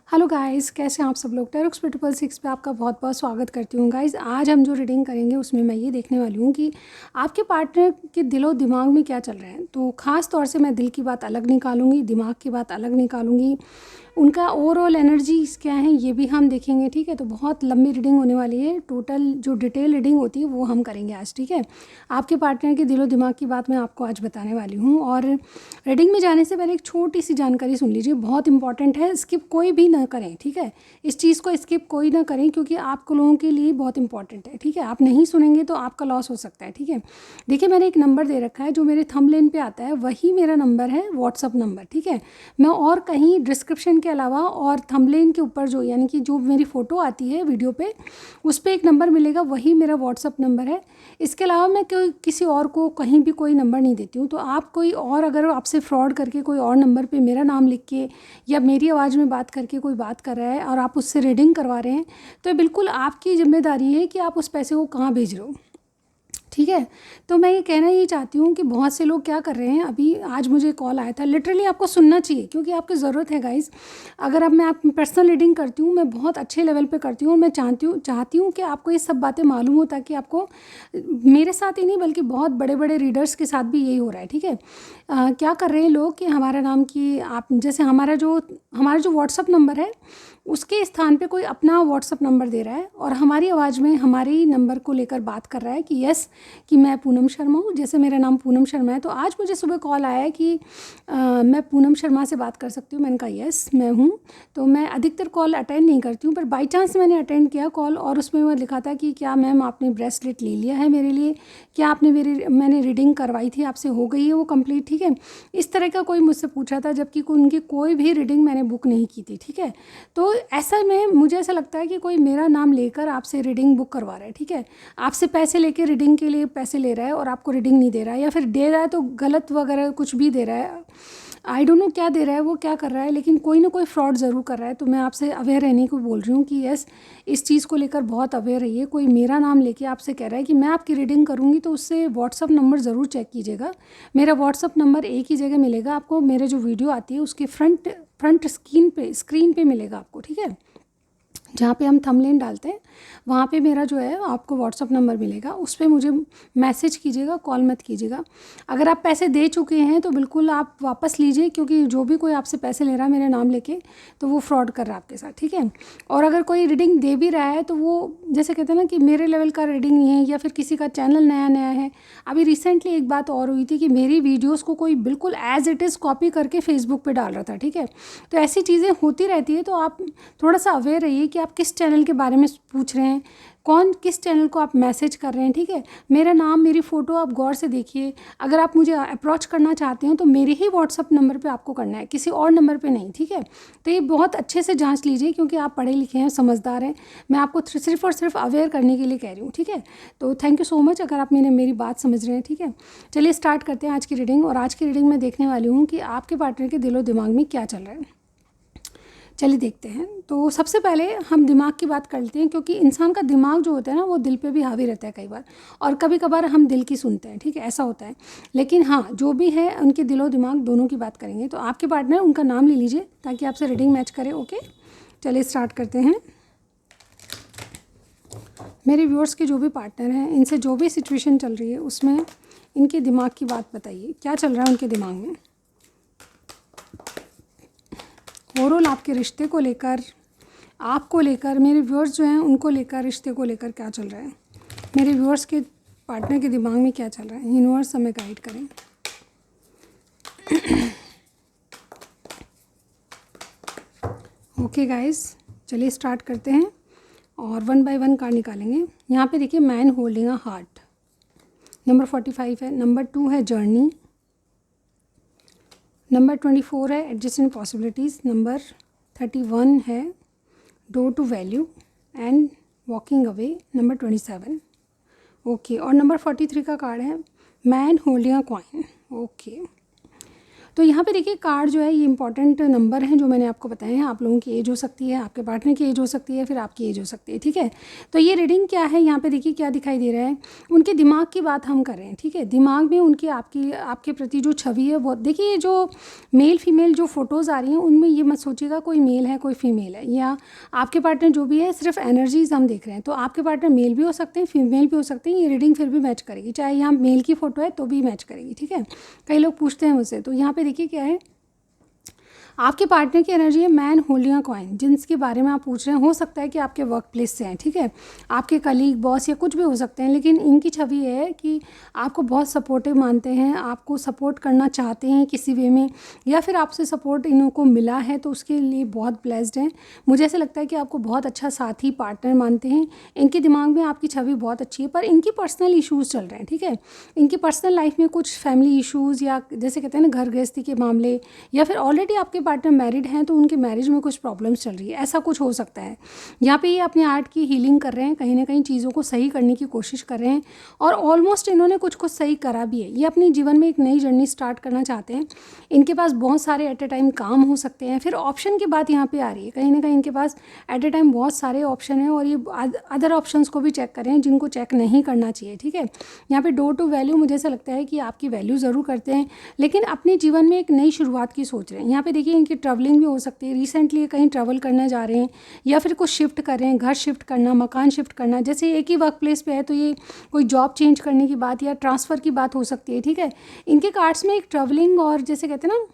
Hello guys, कैसे हैं आप सब लोग। टेरोक्स प्रिटिपल 6 पे आपका बहुत बहुत स्वागत करती हूँ। गाइस, आज हम जो रीडिंग करेंगे उसमें मैं ये देखने वाली हूँ कि आपके पार्टनर के दिलो दिमाग में क्या चल रहा है। तो ख़ास तौर से मैं दिल की बात अलग निकालूंगी, दिमाग की बात अलग निकालूंगी, उनका ओवरऑल एनर्जीज क्या है ये भी हम देखेंगे। ठीक है, तो बहुत लंबी रीडिंग होने वाली है। टोटल जो डिटेल रीडिंग होती है वो हम करेंगे आज। ठीक है, आपके पार्टनर के दिलो दिमाग की बात मैं आपको आज बताने वाली हूँ। और रीडिंग में जाने से पहले एक छोटी सी जानकारी सुन लीजिए, बहुत इंपॉर्टेंट है। स्किप कोई भी ना करें, ठीक है। इस चीज़ को स्किप कोई ना करें क्योंकि आप लोगों के लिए बहुत इंपॉर्टेंट है। ठीक है, आप नहीं सुनेंगे तो आपका लॉस हो सकता है। ठीक है, देखिए मैंने एक नंबर दे रखा है जो मेरे थंबनेल पे आता है, वही मेरा नंबर है, व्हाट्सअप नंबर। ठीक है, मैं और कहीं डिस्क्रिप्शन के अलावा और थंबनेल के ऊपर जो यानी कि जो मेरी फ़ोटो आती है वीडियो पे उस पर एक नंबर मिलेगा, वही मेरा व्हाट्सअप नंबर है। इसके अलावा मैं कोई किसी और को कहीं भी कोई नंबर नहीं देती हूँ। तो आप कोई और अगर आपसे फ्रॉड करके कोई और नंबर पे मेरा नाम लिख के या मेरी आवाज़ में बात करके कोई बात कर रहा है और आप उससे रीडिंग करवा रहे हैं, तो ये बिल्कुल आपकी जिम्मेदारी है कि आप उस पैसे को कहाँ भेज रहे हो। ठीक है, तो मैं ये कहना ये चाहती हूँ कि बहुत से लोग क्या कर रहे हैं, अभी आज मुझे कॉल आया था, लिटरली आपको सुनना चाहिए क्योंकि आपकी ज़रूरत है गाइस। अगर अब मैं आप पर्सनल रीडिंग करती हूँ, मैं बहुत अच्छे लेवल पे करती हूँ और मैं चाहती हूँ कि आपको ये सब बातें मालूम हो, ताकि आपको मेरे साथ ही नहीं बल्कि बहुत बड़े बड़े रीडर्स के साथ भी यही हो रहा है। ठीक है, क्या कर रहे हैं लोग कि हमारा नाम की आप जैसे हमारा जो व्हाट्सअप नंबर है उसके स्थान पे कोई अपना व्हाट्सअप नंबर दे रहा है और हमारी आवाज़ में हमारे ही नंबर को लेकर बात कर रहा है कि यस कि मैं पूनम शर्मा हूँ, जैसे मेरा नाम पूनम शर्मा है। तो आज मुझे सुबह कॉल आया है कि मैं पूनम शर्मा से बात कर सकती हूँ। मैंने कहा यस मैं हूँ। तो मैं अधिकतर कॉल अटेंड नहीं करती हूँ, पर बाई चांस मैंने अटेंड किया कॉल और उसमें वो लिखा था कि क्या मैम आपने ब्रेसलेट ले लिया है मेरे लिए, क्या आपने मैंने रीडिंग करवाई थी आपसे, हो गई है वो कंप्लीट। ठीक है, इस तरह का कोई मुझसे पूछा था, जबकि उनकी कोई भी रीडिंग मैंने बुक नहीं की थी। ठीक है, तो ऐसा में मुझे ऐसा लगता है कि कोई मेरा नाम लेकर आपसे रीडिंग बुक करवा रहा है। ठीक है, आपसे पैसे लेके रीडिंग के लिए पैसे ले रहा है और आपको रीडिंग नहीं दे रहा है, या फिर दे रहा है तो गलत वगैरह कुछ भी दे रहा है। आई डोंट नो क्या दे रहा है वो, क्या कर रहा है, लेकिन कोई ना कोई फ्रॉड ज़रूर कर रहा है। तो मैं आपसे अवेयर रहने को बोल रही हूँ कि यस इस चीज़ को लेकर बहुत अवेयर रहिए। कोई मेरा नाम लेके आपसे कह रहा है कि मैं आपकी रीडिंग करूँगी, तो उससे व्हाट्सअप नंबर ज़रूर चेक कीजिएगा। मेरा व्हाट्सअप नंबर एक ही जगह मिलेगा आपको, मेरे जो वीडियो आती है उसके फ्रंट स्क्रीन पे मिलेगा आपको। ठीक है, जहाँ पे हम थंबनेल डालते हैं वहाँ पे मेरा जो है आपको व्हाट्सअप नंबर मिलेगा, उस पर मुझे मैसेज कीजिएगा, कॉल मत कीजिएगा। अगर आप पैसे दे चुके हैं तो बिल्कुल आप वापस लीजिए, क्योंकि जो भी कोई आपसे पैसे ले रहा है मेरे नाम लेके तो वो फ्रॉड कर रहा है आपके साथ। ठीक है, और अगर कोई रीडिंग दे भी रहा है तो वो जैसे कहते हैं ना कि मेरे लेवल का रीडिंग नहीं है, या फिर किसी का चैनल नया नया है। अभी रिसेंटली एक बात और हुई थी कि मेरी वीडियोज़ को कोई बिल्कुल एज इट इज़ कॉपी करके फेसबुक पर डाल रहा था। ठीक है, तो ऐसी चीज़ें होती रहती है, तो आप थोड़ा सा अवेयर रहिए कि आप किस चैनल के बारे में पूछ रहे हैं, कौन किस चैनल को आप मैसेज कर रहे हैं। ठीक है, मेरा नाम मेरी फ़ोटो आप गौर से देखिए। अगर आप मुझे अप्रोच करना चाहते हो तो मेरे ही व्हाट्सअप नंबर पे आपको करना है, किसी और नंबर पे नहीं। ठीक है, तो ये बहुत अच्छे से जांच लीजिए क्योंकि आप पढ़े लिखे हैं, समझदार हैं। मैं आपको सिर्फ और सिर्फ अवेयर करने के लिए कह रही हूँ। ठीक है, तो थैंक यू सो मच अगर आप मेरी बात समझ रहे हैं। ठीक है, चलिए स्टार्ट करते हैं आज की रीडिंग। और आज की रीडिंग में देखने वाली हूँ कि आपके पार्टनर के दिलो दिमाग में क्या चल रहा है। चलिए देखते हैं। तो सबसे पहले हम दिमाग की बात कर लेते हैं, क्योंकि इंसान का दिमाग जो होता है ना वो दिल पे भी हावी रहता है कई बार, और कभी कभार हम दिल की सुनते हैं। ठीक है, ऐसा होता है। लेकिन हाँ, जो भी है उनके दिलो दिमाग दोनों की बात करेंगे। तो आपके पार्टनर उनका नाम ले लीजिए ताकि आपसे रीडिंग मैच करे। ओके, चलिए स्टार्ट करते हैं। मेरे व्यूअर्स के जो भी पार्टनर हैं, इनसे जो भी सिचुएशन चल रही है उसमें इनके दिमाग की बात बताइए, क्या चल रहा है उनके दिमाग में। ओवरऑल आपके रिश्ते को लेकर, आपको लेकर, मेरे व्यूअर्स जो हैं उनको लेकर, रिश्ते को लेकर क्या चल रहा है, मेरे व्यूअर्स के पार्टनर के दिमाग में क्या चल रहा है, यूनिवर्स हमें गाइड करें। ओके गाइस, चलिए स्टार्ट करते हैं और 1 बाय 1 कार्ड निकालेंगे। यहाँ पे देखिए man holding a heart, number 45 है। नंबर 2 है जर्नी, नंबर 24 है एडजस्टेंट पॉसिबिलिटीज़, नंबर 31 है door to value and walking away, number 27। Okay, और नंबर 43 का कार्ड है man holding a coin. Okay, तो यहाँ पे देखिए कार्ड जो है ये इंपॉर्टेंट नंबर हैं जो मैंने आपको बताए हैं। आप लोगों की एज हो सकती है, आपके पार्टनर की एज हो सकती है, फिर आपकी एज हो सकती है, ठीक है। तो ये रीडिंग क्या है, यहाँ पे देखिए क्या दिखाई दे रहा है, उनके दिमाग की बात हम कर रहे हैं, ठीक है। दिमाग में उनकी आपके प्रति जो छवि है वो देखिए, जो मेल फीमेल जो फ़ोटोज़ आ रही हैं उनमें ये मत सोचिएगा कोई मेल है कोई फीमेल है, या आपके पार्टनर जो भी है, सिर्फ एनर्जीज हम देख रहे हैं। तो आपके पार्टनर मेल भी हो सकते हैं, फीमेल भी हो सकते हैं, ये रीडिंग फिर भी मैच करेगी, चाहे यहाँ मेल की फ़ोटो है तो भी मैच करेगी, ठीक है। कई लोग पूछते हैं मुझसे, तो यहाँ पे देखिए क्या है, आपके पार्टनर की एनर्जी है मैन होल्डिंग अ कॉइन, जिनके बारे में आप पूछ रहे हैं। हो सकता है कि आपके वर्क प्लेस से हैं, ठीक है, आपके कलीग, बॉस या कुछ भी हो सकते हैं, लेकिन इनकी छवि है कि आपको बहुत सपोर्टिव मानते हैं, आपको सपोर्ट करना चाहते हैं किसी वे में, या फिर आपसे सपोर्ट इनको मिला है तो उसके लिए बहुत ब्लेस्ड हैं। मुझे ऐसा लगता है कि आपको बहुत अच्छा साथी पार्टनर मानते हैं। इनके दिमाग में आपकी छवि बहुत अच्छी है, पर इनकी पर्सनल इशूज़ चल रहे हैं, ठीक है। इनकी पर्सनल लाइफ में कुछ फैमिली इशूज़, या जैसे कहते हैं ना घर गृहस्थी के मामले, या फिर ऑलरेडी आपके पार्टनर मैरिड हैं तो उनके मैरिज में कुछ प्रॉब्लम्स चल रही है, ऐसा कुछ हो सकता है। यहाँ पे ये अपने आर्ट की हीलिंग कर रहे हैं, कहीं ना कहीं चीज़ों को सही करने की कोशिश कर रहे हैं, और ऑलमोस्ट इन्होंने कुछ कुछ सही करा भी है। ये अपने जीवन में एक नई जर्नी स्टार्ट करना चाहते हैं। इनके पास बहुत सारे एट ए टाइम काम हो सकते हैं। फिर ऑप्शन की बात यहाँ पे आ रही है, कहीं ना कहीं इनके पास एट ए टाइम बहुत सारे ऑप्शन हैं, और ये अदर ऑप्शंस को भी चेक करें जिनको चेक नहीं करना चाहिए, ठीक है। यहाँ पे डोर टू वैल्यू, मुझे ऐसा लगता है कि आपकी वैल्यू ज़रूर करते हैं, लेकिन अपने जीवन में एक नई शुरुआत की सोच रहे हैं। यहाँ पे देखिए इनकी ट्रैवलिंग भी हो सकती है, रिसेंटली कहीं ट्रैवल करने जा रहे हैं, या फिर कुछ शिफ्ट कर रहे हैं, घर शिफ्ट करना, मकान शिफ्ट करना। जैसे एक ही वर्क प्लेस पे है तो ये कोई जॉब चेंज करने की बात या ट्रांसफ़र की बात हो सकती है, ठीक है। इनके कार्ड्स में एक ट्रैवलिंग और जैसे कहते हैं ना,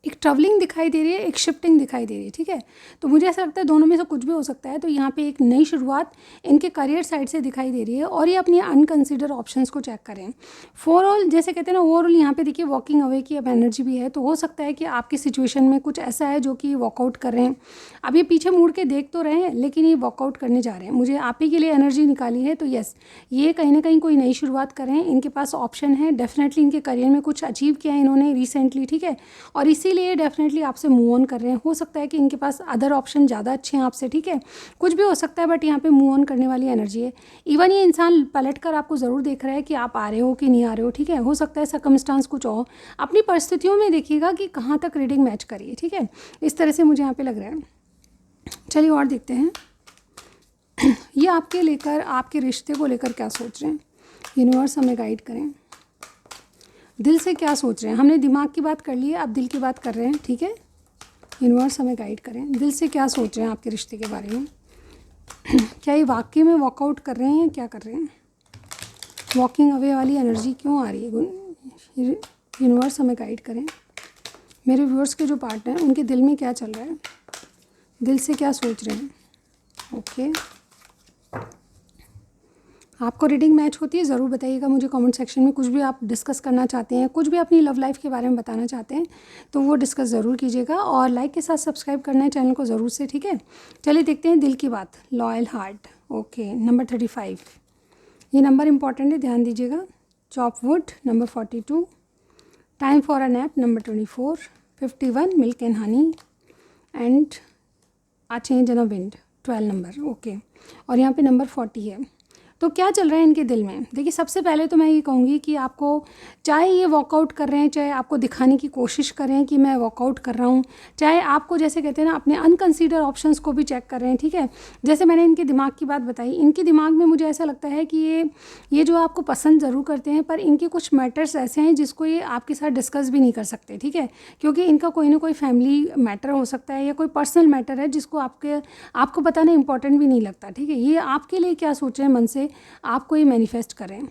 एक ट्रैवलिंग दिखाई दे रही है, एक शिफ्टिंग दिखाई दे रही है, ठीक है। तो मुझे ऐसा लगता है दोनों में से कुछ भी हो सकता है। तो यहाँ पे एक नई शुरुआत इनके करियर साइड से दिखाई दे रही है, और ये अपनी अनकंसिडर ऑप्शंस को चेक करें। फॉर ऑल जैसे कहते हैं ना, ओवरऑल यहाँ पे देखिए वॉकिंग अवे की अब एनर्जी भी है। तो हो सकता है कि आपकी सिचुएशन में कुछ ऐसा है जो कि वॉकआउट कर रहे हैं। अब ये पीछे मुड़ के देख तो रहे हैं, लेकिन ये वॉकआउट करने जा रहे हैं। मुझे आप ही के लिए एनर्जी निकाली है, तो यस, ये कहीं ना कहीं कोई नई शुरुआत कर रहे हैं। इनके पास ऑप्शन है, डेफिनेटली इनके करियर में कुछ अचीव किया है इन्होंने रिसेंटली, ठीक है, और इसीलिए डेफिनेटली आपसे मूव ऑन कर रहे हैं। हो सकता है कि इनके पास अदर ऑप्शन ज़्यादा अच्छे हैं आपसे, ठीक है, कुछ भी हो सकता है, बट यहाँ पे मूव ऑन करने वाली एनर्जी है। इवन ये इंसान पलट कर आपको ज़रूर देख रहा है कि आप आ रहे हो कि नहीं आ रहे हो, ठीक है। हो सकता है सर्कमस्टांस कुछ और, अपनी परिस्थितियों में देखिएगा कि कहाँ तक रीडिंग मैच करिए, ठीक है। इस तरह से मुझे यहाँ पे लग रहा है। चलिए और देखते हैं ये आपके लेकर, आपके रिश्ते को लेकर क्या सोच रहे हैं। यूनिवर्स हमें गाइड करें, दिल से क्या सोच रहे हैं। हमने दिमाग की बात कर ली है, अब दिल की बात कर रहे हैं, ठीक है। यूनिवर्स हमें गाइड करें, दिल से क्या सोच रहे हैं आपके रिश्ते के बारे में। क्या ये वाकई में वॉकआउट कर रहे हैं, क्या कर रहे हैं। वॉकिंग अवे वाली एनर्जी क्यों आ रही है। यूनिवर्स हमें गाइड करें। मेरे व्यूअर्स के जो पार्टनर हैं उनके दिल में क्या चल रहा है, दिल से क्या सोच रहे हैं। ओके, आपको रीडिंग मैच होती है ज़रूर बताइएगा मुझे कमेंट सेक्शन में। कुछ भी आप डिस्कस करना चाहते हैं, कुछ भी अपनी लव लाइफ के बारे में बताना चाहते हैं, तो वो डिस्कस ज़रूर कीजिएगा, और लाइक के साथ सब्सक्राइब करना है चैनल को ज़रूर से, ठीक है। चलिए देखते हैं दिल की बात। लॉयल हार्ट, ओके, नंबर 35, ये नंबर इंपॉर्टेंट है, ध्यान दीजिएगा। Chop wood, number 42, time for a nap, number 24, 51, milk and honey, and a change in a wind, 12 number, okay. और यहाँ पे नंबर 40 है। तो क्या चल रहा है इनके दिल में। देखिए सबसे पहले तो मैं ये कहूँगी कि आपको, चाहे ये वर्कआउट कर रहे हैं, चाहे आपको दिखाने की कोशिश कर रहे हैं कि मैं वर्कआउट कर रहा हूँ, चाहे आपको जैसे कहते हैं ना अपने अनकंसीडर ऑप्शंस को भी चेक कर रहे हैं, ठीक है। जैसे मैंने इनके दिमाग की बात बताई, इनके दिमाग में मुझे ऐसा लगता है कि ये जो आपको पसंद ज़रूर करते हैं, पर इनके कुछ मैटर्स ऐसे हैं जिसको ये आपके साथ डिस्कस भी नहीं कर सकते, ठीक है, क्योंकि इनका कोई ना कोई फैमिली मैटर हो सकता है, या कोई पर्सनल मैटर है जिसको आपको बताना इंपॉर्टेंट भी नहीं लगता, ठीक है। ये आपके लिए क्या सोच रहे हैं मन से, आपको ये मैनिफेस्ट करें।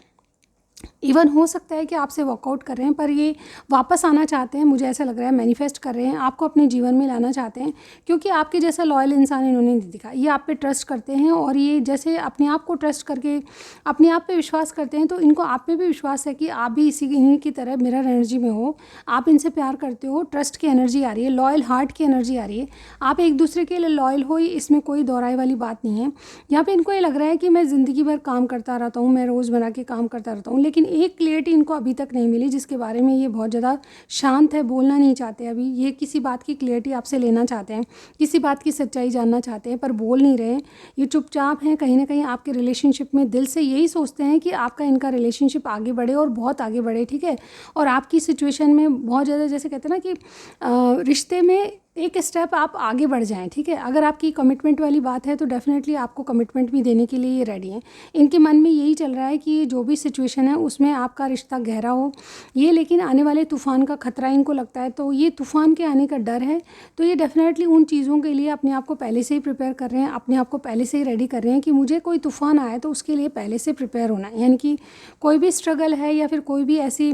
इवन हो सकता है कि आपसे वर्कआउट कर रहे हैं, पर ये वापस आना चाहते हैं, मुझे ऐसा लग रहा है मैनिफेस्ट कर रहे हैं, आपको अपने जीवन में लाना चाहते हैं, क्योंकि आपके जैसा लॉयल इंसान इन्होंने नहीं दिखा। ये आप पे ट्रस्ट करते हैं, और ये जैसे अपने आप को ट्रस्ट करके अपने आप पे विश्वास करते हैं, तो इनको आप पे भी विश्वास है कि आप भी इन्हीं की तरह मिरर एनर्जी में हो, आप इनसे प्यार करते हो, ट्रस्ट की एनर्जी आ रही है, लॉयल हार्ट की एनर्जी आ रही है, आप एक दूसरे के लिए लॉयल हो, इसमें कोई दोहराई वाली बात नहीं है। यहाँ पर इनको ये लग रहा है कि मैं ज़िंदगी भर काम करता रहता हूँ, मैं रोज़मर्रा के काम करता रहता हूँ, लेकिन लेकिन एक क्लियरिटी इनको अभी तक नहीं मिली जिसके बारे में ये बहुत ज़्यादा शांत है, बोलना नहीं चाहते अभी। ये किसी बात की क्लियरिटी आपसे लेना चाहते हैं, किसी बात की सच्चाई जानना चाहते हैं, पर बोल नहीं रहे हैं। ये चुपचाप हैं, कहीं ना कहीं आपके रिलेशनशिप में दिल से यही सोचते हैं कि आपका इनका रिलेशनशिप आगे बढ़े और बहुत आगे बढ़े, ठीक है। और आपकी सिचुएशन में बहुत ज़्यादा, जैसे कहते हैं ना कि रिश्ते में एक स्टेप आप आगे बढ़ जाएं, ठीक है। अगर आपकी कमिटमेंट वाली बात है तो डेफिनेटली आपको कमिटमेंट भी देने के लिए ये रेडी हैं। इनके मन में यही चल रहा है कि जो भी सिचुएशन है उसमें आपका रिश्ता गहरा हो ये, लेकिन आने वाले तूफ़ान का खतरा इनको लगता है, तो ये तूफ़ान के आने का डर है। तो ये डेफिनेटली उन चीज़ों के लिए अपने आप को पहले से ही प्रिपेयर कर रहे हैं, अपने आप को पहले से ही रेडी कर रहे हैं कि मुझे कोई तूफ़ान आए तो उसके लिए पहले से प्रिपेयर होना है। यानी कि कोई भी स्ट्रगल है या फिर कोई भी ऐसी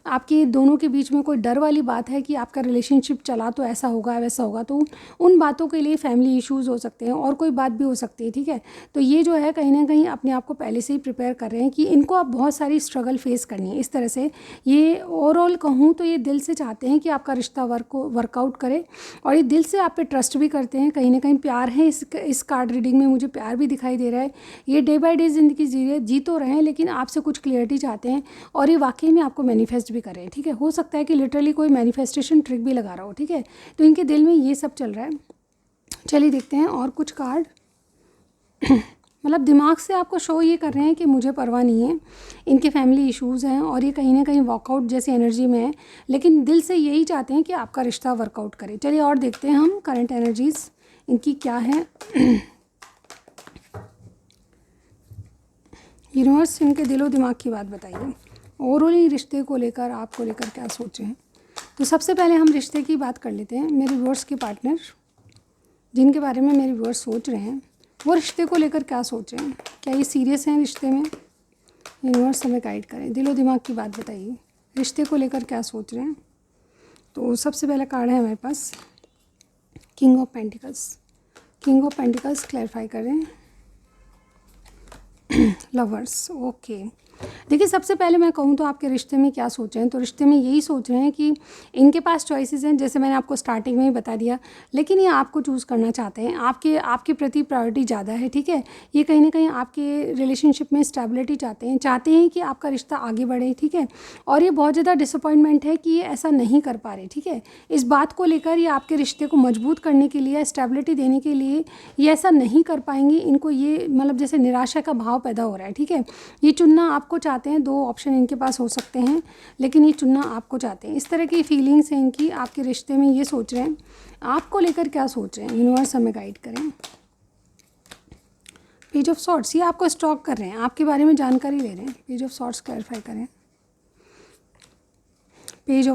आपके दोनों के बीच में कोई डर वाली बात है कि आपका रिलेशनशिप चला तो ऐसा होगा वैसा होगा, तो उन बातों के लिए फैमिली इश्यूज़ हो सकते हैं और कोई बात भी हो सकती है, ठीक है। तो ये जो है कहीं ना कहीं अपने आप को पहले से ही प्रिपेयर कर रहे हैं कि इनको अब बहुत सारी स्ट्रगल फेस करनी है। इस तरह से ये ओवरऑल कहूँ तो ये दिल से चाहते हैं कि आपका रिश्ता वर्कआउट करे और ये दिल से आप पे ट्रस्ट भी करते हैं। कहीं ना कहीं प्यार है, इस कार्ड रीडिंग में मुझे प्यार भी दिखाई दे रहा है। ये डे बाय डे ज़िंदगी जी तो रहे हैं, लेकिन आपसे कुछ क्लियरिटी चाहते हैं और ये वाकई में आपको मैनिफेस्ट भी कर रहे हैं, ठीक है। हो सकता है कि लिटरली कोई मैनिफेस्टेशन ट्रिक भी लगा रहा हो, ठीक है। तो इनके दिल में ये सब चल रहा है। चलिए देखते हैं और कुछ कार्ड। मतलब दिमाग से आपको शो ये कर रहे हैं कि मुझे परवाह नहीं है, इनके फैमिली इश्यूज़ हैं और ये कहीं ना कहीं वॉकआउट जैसी एनर्जी में है, लेकिन दिल से यही चाहते हैं कि आपका रिश्ता वर्कआउट करे। चलिए और देखते हैं हम करंट एनर्जीज़ इनकी क्या है। यूनिवर्स इनके दिलो दिमाग की बात बताइए। ओवरऑल ही रिश्ते को लेकर, आपको लेकर क्या सोच रहे हैं। तो सबसे पहले हम रिश्ते की बात कर लेते हैं। मेरे व्यूअर्स के पार्टनर जिनके बारे में मेरे व्यूअर्स सोच रहे हैं वो रिश्ते को लेकर क्या सोच रहे हैं, क्या ये सीरियस हैं रिश्ते में। यूनिवर्स हमें गाइड करें, दिलो दिमाग की बात बताइए, रिश्ते को लेकर क्या सोच रहे हैं। तो सबसे पहला कार्ड है हमारे पास king of pentacles. King of pentacles clarify करें। Lovers, okay. देखिए सबसे पहले मैं कहूँ तो आपके रिश्ते में क्या सोच रहे हैं, तो रिश्ते में यही सोच रहे हैं कि इनके पास चॉइसेस हैं, जैसे मैंने आपको स्टार्टिंग में ही बता दिया, लेकिन ये आपको चूज़ करना चाहते हैं, आपके प्रति प्रायोरिटी ज़्यादा है, ठीक है। ये कहीं ना कहीं आपके रिलेशनशिप में स्टेबिलिटी चाहते हैं कि आपका रिश्ता आगे बढ़े, ठीक है। और ये बहुत ज़्यादा डिसअपॉइंटमेंट है कि ये ऐसा नहीं कर पा रहे, ठीक है। इस बात को लेकर ये आपके रिश्ते को मजबूत करने के लिए, स्टेबिलिटी देने के लिए ये ऐसा नहीं कर पाएंगे। इनको ये मतलब जैसे निराशा का भाव पैदा हो रहा है, ठीक है। ये चुनना आपको चाहते हैं, 2 ऑप्शन इनके पास हो सकते हैं, लेकिन ये चुनना आपको चाहते हैं। इस तरह की फीलिंग्स हैं इनकी आपके रिश्ते में, ये सोच रहे हैं। आपको लेकर क्या सोच रहे हैं, यूनिवर्स हमें गाइड करें। पेज ऑफ सॉर्ट्स, ये आपको स्टॉक कर रहे हैं, आपके बारे में जानकारी ले रहे हैं। पेज ऑफ सॉर्ट्स क्लैरिफाई करें। पेज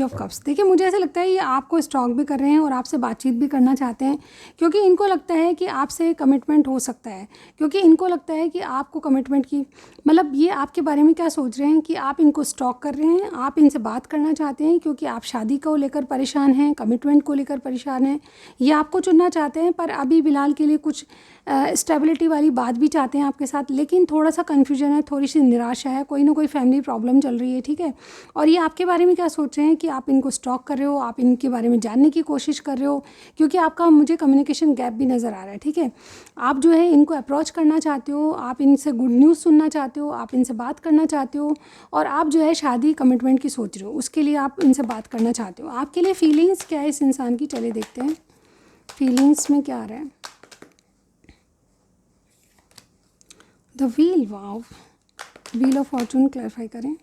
ऑफ कप्स, देखिए मुझे ऐसा लगता है ये आपको स्टॉक भी कर रहे हैं और आपसे बातचीत भी करना चाहते हैं, क्योंकि इनको लगता है कि आपसे कमिटमेंट हो सकता है, क्योंकि इनको लगता है कि आपको कमिटमेंट की मतलब ये आपके बारे में क्या सोच रहे हैं कि आप इनको स्टॉक कर रहे हैं, आप इनसे बात करना चाहते हैं क्योंकि आप शादी को लेकर परेशान हैं, कमिटमेंट को लेकर परेशान हैं, ये आपको चुनना चाहते हैं, पर अभी फ़िलहाल के लिए कुछ स्टेबिलिटी वाली बात भी चाहते हैं आपके साथ, लेकिन थोड़ा सा कन्फ्यूजन है, थोड़ी सी निराशा है, कोई ना कोई फैमिली प्रॉब्लम चल रही है, ठीक है। और ये आपके बारे में क्या सोच रहे हैं कि आप इनको स्टॉक कर रहे हो, आप इनके बारे में जानने की कोशिश कर रहे हो, क्योंकि आपका मुझे कम्युनिकेशन गैप भी नज़र आ रहा है, ठीक है। आप जो है इनको अप्रोच करना चाहते हो, आप इनसे गुड न्यूज़ सुनना चाहते हो, आप इनसे बात करना चाहते हो, और आप जो है शादी कमिटमेंट की सोच रहे हो, उसके लिए आप इनसे बात करना चाहते हो। आपके लिए फीलिंग्स क्या है इस इंसान की, चलिए देखते हैं फीलिंग्स में क्या आ रहा है। The wheel, wow, wheel of Fortune clarify करें।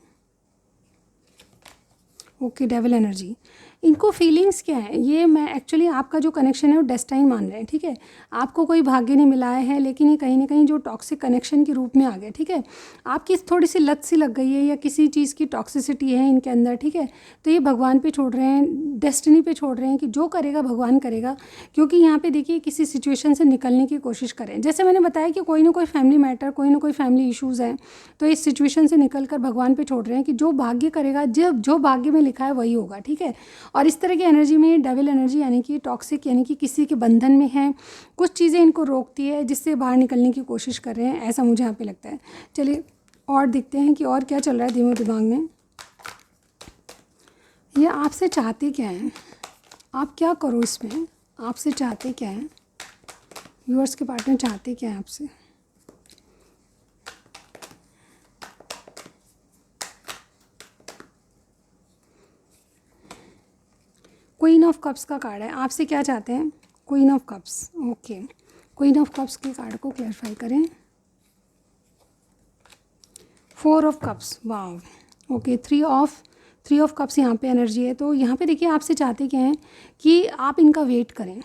ओके, डेविल एनर्जी, इनको फीलिंग्स क्या है, ये मैं एक्चुअली आपका जो कनेक्शन है वो डेस्टाइन मान रहे हैं, ठीक है। आपको कोई भाग्य नहीं मिला है, लेकिन ये कहीं ना कहीं जो टॉक्सिक कनेक्शन के रूप में आ गया, ठीक है। आपकी थोड़ी सी लत सी लग गई है या किसी चीज़ की टॉक्सिसिटी है इनके अंदर, ठीक है। तो ये भगवान पे छोड़ रहे हैं, डेस्टिनी पे छोड़ रहे हैं कि जो करेगा भगवान करेगा, क्योंकि यहाँ पे देखिए किसी सिचुएशन से निकलने की कोशिश करें। जैसे मैंने बताया कि कोई ना कोई फैमिली मैटर, कोई ना कोई फैमिली इशूज़ हैं, तो इस सिचुएशन से निकल कर भगवान पे छोड़ रहे हैं कि जो भाग्य करेगा, जो भाग्य में लिखा है वही होगा, ठीक है। और इस तरह की एनर्जी में डेविल एनर्जी यानी कि टॉक्सिक, यानी कि किसी के बंधन में है, कुछ चीज़ें इनको रोकती है जिससे बाहर निकलने की कोशिश कर रहे हैं, ऐसा मुझे यहाँ पे लगता है। चलिए और देखते हैं कि और क्या चल रहा है दिमाग में। ये आपसे चाहते क्या हैं, आप क्या करो इसमें, आपसे चाहते क्या हैं, व्यूअर्स के पार्टनर चाहते क्या हैं आपसे। क्वीन ऑफ कप्स का कार्ड है, आपसे क्या चाहते हैं? Queen of cups, okay. Queen of cups के कार्ड को क्लैरिफाई करें। 4 of cups, wow, okay. 3 of cups यहाँ पे एनर्जी है। तो यहाँ पे देखिए आपसे चाहते क्या हैं कि आप इनका वेट करें,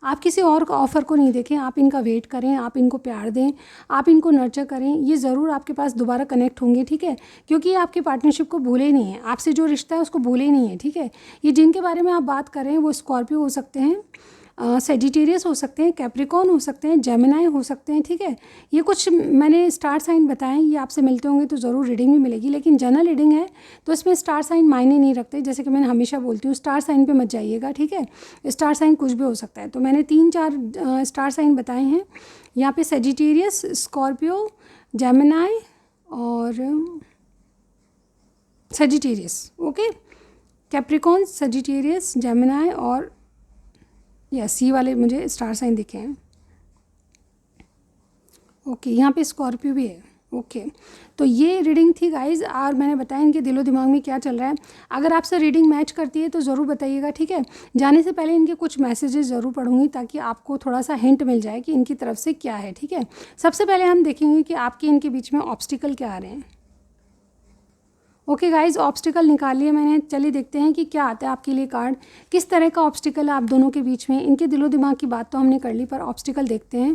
आप किसी और ऑफ़र को नहीं देखें, आप इनका वेट करें, आप इनको प्यार दें, आप इनको नर्चर करें, ये ज़रूर आपके पास दोबारा कनेक्ट होंगे, ठीक है। क्योंकि ये आपके पार्टनरशिप को भूले नहीं हैं, आपसे जो रिश्ता है उसको भूले नहीं है, ठीक है। ये जिनके बारे में आप बात कर रहे हैं वो स्कॉर्पियो हो सकते हैं, सेजिटेरियस हो सकते हैं, कैप्रिकॉर्न हो सकते हैं, जेमिनाई हो सकते हैं, ठीक है। ये कुछ मैंने स्टार साइन बताएं, ये आपसे मिलते होंगे तो ज़रूर रीडिंग भी मिलेगी, लेकिन जनरल रीडिंग है तो इसमें स्टार साइन मायने नहीं रखते। जैसे कि मैंने हमेशा बोलती हूँ, स्टार साइन पे मत जाइएगा, ठीक है। स्टार साइन कुछ भी हो सकता है। तो मैंने 3-4 स्टार साइन बताए हैं यहाँ पे, सेजिटेरियस, स्कॉर्पियो, जेमिनाई और Sagittarius, okay. Capricorn, Sagittarius, Gemini और यस, ये वाले मुझे स्टार साइन दिखे हैं, ओके। यहाँ पे स्कॉर्पियो भी है, ओके। तो ये रीडिंग थी गाइज, और मैंने बताया इनके दिलो दिमाग में क्या चल रहा है। अगर आपसे रीडिंग मैच करती है तो ज़रूर बताइएगा, ठीक है। जाने से पहले इनके कुछ मैसेजेस ज़रूर पढ़ूंगी ताकि आपको थोड़ा सा हिंट मिल जाए कि इनकी तरफ से क्या है, ठीक है। सबसे पहले हम देखेंगे कि आपके इनके बीच में ऑब्स्टिकल क्या आ रहे हैं। ओके गाइज, ऑब्स्टिकल निकाल लिए मैंने, चलिए देखते हैं कि क्या आता है आपके लिए कार्ड, किस तरह का ऑब्स्टिकल है आप दोनों के बीच में। इनके दिलो दिमाग की बात तो हमने कर ली, पर ऑब्स्टिकल देखते हैं।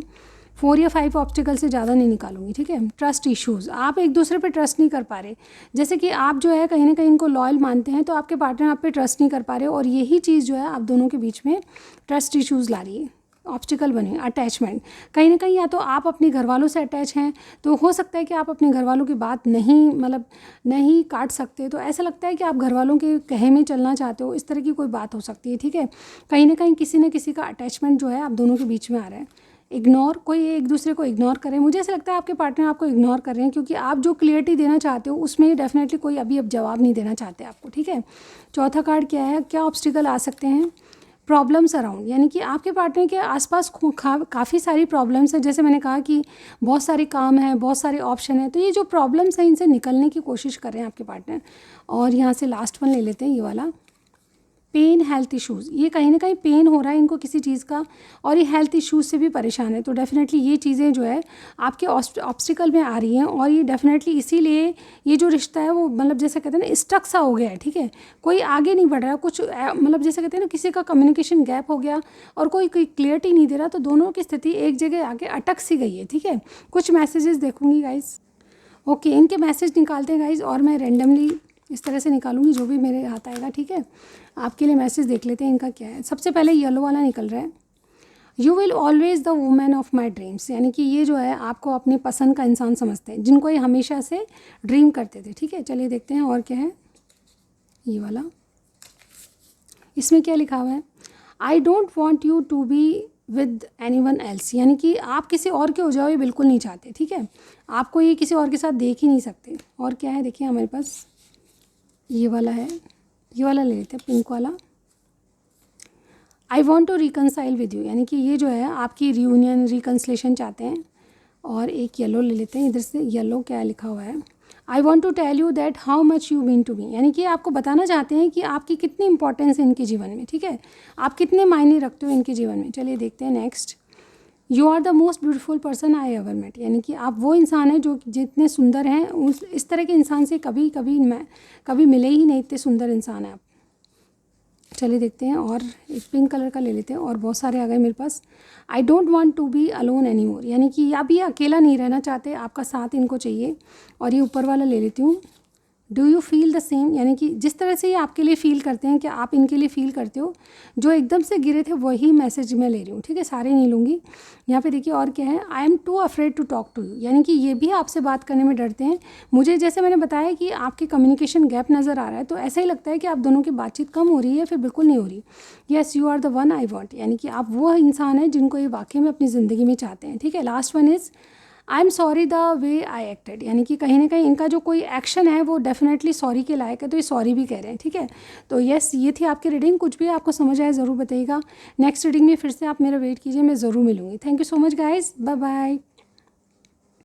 4 या 5 ऑब्स्टिकल से ज़्यादा नहीं निकालूंगी, ठीक है। ट्रस्ट इश्यूज़, आप एक दूसरे पे ट्रस्ट नहीं कर पा रहे, जैसे कि आप जो है कहीं ना कहीं इनको लॉयल मानते हैं, तो आपके पार्टनर आप पे ट्रस्ट नहीं कर पा रहे, और यही चीज़ जो है आप दोनों के बीच में ट्रस्ट इश्यूज़ ला रही है, ऑब्स्टिकल बने। अटैचमेंट, कहीं ना कहीं या तो आप अपने घर वालों से अटैच हैं, तो हो सकता है कि आप अपने घर वालों की बात नहीं काट सकते, तो ऐसा लगता है कि आप घर वालों के कहे में चलना चाहते हो, इस तरह की कोई बात हो सकती है, ठीक है। कहीं ना कहीं किसी न किसी का अटैचमेंट जो है आप दोनों के बीच में आ रहा है। इग्नोर, कोई एक दूसरे को इग्नोर करें, मुझे ऐसा लगता है आपके पार्टनर आपको इग्नोर कर रहे हैं, क्योंकि आप जो क्लियरिटी देना चाहते हो उसमें डेफिनेटली कोई अभी अब जवाब नहीं देना चाहते आपको, ठीक है। चौथा कार्ड क्या है, क्या ऑब्स्टिकल आ सकते हैं? प्रॉब्लम्स अराउंड, यानी कि आपके पार्टनर के आसपास काफ़ी सारी प्रॉब्लम्स हैं। जैसे मैंने कहा कि बहुत सारे काम हैं, बहुत सारे ऑप्शन हैं, तो ये जो प्रॉब्लम्स हैं इनसे निकलने की कोशिश कर रहे हैं आपके पार्टनर। और यहाँ से लास्ट वन ले लेते हैं, ये वाला, पेन, हेल्थ इश्यूज़, ये कहीं ना कहीं पेन हो रहा है इनको किसी चीज़ का, और ये हेल्थ इश्यूज़ से भी परेशान है। तो डेफिनेटली ये चीज़ें जो है आपके ऑब्स्टिकल में आ रही हैं, और ये डेफिनेटली इसीलिए ये जो रिश्ता है वो जैसे कहते हैं ना, स्टक सा हो गया है, ठीक है। कोई आगे नहीं बढ़ रहा, कुछ जैसे कहते हैं ना, किसी का कम्युनिकेशन गैप हो गया और कोई क्लियरिटी नहीं दे रहा, तो दोनों की स्थिति एक जगह आके अटक सी गई है, ठीक है। कुछ मैसेजेस देखूंगी गाइज, ओके। इनके मैसेज निकालते हैं गाइज, और मैं रेंडमली इस तरह से निकालूंगी जो भी मेरे हाथ आएगा, ठीक है। आपके लिए मैसेज देख लेते हैं इनका क्या है। सबसे पहले येलो वाला निकल रहा है, you will always the women of my dreams, यानी कि ये जो है आपको अपनी पसंद का इंसान समझते हैं, जिनको ये हमेशा से ड्रीम करते थे, ठीक है। चलिए देखते हैं और क्या है। ये वाला, इसमें क्या लिखा हुआ है, I don't want you to be with anyone else, यानी कि आप किसी और के हो जाओ ये बिल्कुल नहीं चाहते, ठीक है। आपको ये किसी और के साथ देख ही नहीं सकते। और क्या है, देखिए हमारे पास ये वाला है, ये वाला ले लेते हैं, पिंक वाला, I want to reconcile with you, यानी कि ये जो है आपकी रियूनियन, रिकन्सलेशन चाहते हैं। और एक येलो ले लेते हैं, इधर से येलो क्या लिखा हुआ है, I want to tell you that how much you mean to me, यानी कि आपको बताना चाहते हैं कि आपकी कितनी इंपॉर्टेंस है इनके जीवन में, ठीक है। आप कितने मायने रखते हो इनके जीवन में। चलिए देखते हैं next, you are the most beautiful person I ever met, यानी कि आप वो इंसान हैं जो जितने सुंदर हैं, उस इस तरह के इंसान से कभी मिले ही नहीं, इतने सुंदर इंसान हैं आप। चलिए देखते हैं, और एक पिंक कलर का ले लेते हैं, और बहुत सारे आ गए मेरे पास। I don't want to be alone any more, यानी कि आप ये अकेला नहीं रहना चाहते, आपका साथ इनको चाहिए। और ये ऊपर वाला ले लेती हूँ, do you feel the same, यानी कि जिस तरह से ये आपके लिए फ़ील करते हैं, क्या आप इनके लिए फ़ील करते हो। जो एकदम से गिरे थे वही मैसेज मैं ले रही हूँ, ठीक है, सारे नहीं लूँगी। यहाँ पे देखिए और क्या है, I am too afraid to talk to you, यानी कि ये भी आपसे बात करने में डरते हैं। मुझे जैसे मैंने बताया कि आपके कम्युनिकेशन गैप नज़र आ रहा है, तो ऐसा ही लगता है कि आप दोनों की बातचीत कम हो रही है, फिर बिल्कुल नहीं हो रही। Yes, you are the one I want, यानी कि आप वो इंसान हैं जिनको ये वाकई में अपनी ज़िंदगी में चाहते हैं, ठीक है। Last one is I am sorry the way I acted, यानी कि कहीं ना कहीं इनका जो कोई एक्शन है वो डेफिनेटली सॉरी के लायक है, तो ये सॉरी भी कह रहे हैं, ठीक है। तो यस, ये थी आपकी रीडिंग, कुछ भी आपको समझ आए ज़रूर बताइएगा। नेक्स्ट रीडिंग में फिर से आप मेरा वेट कीजिए, मैं ज़रूर मिलूँगी। Thank you so much guys, bye bye.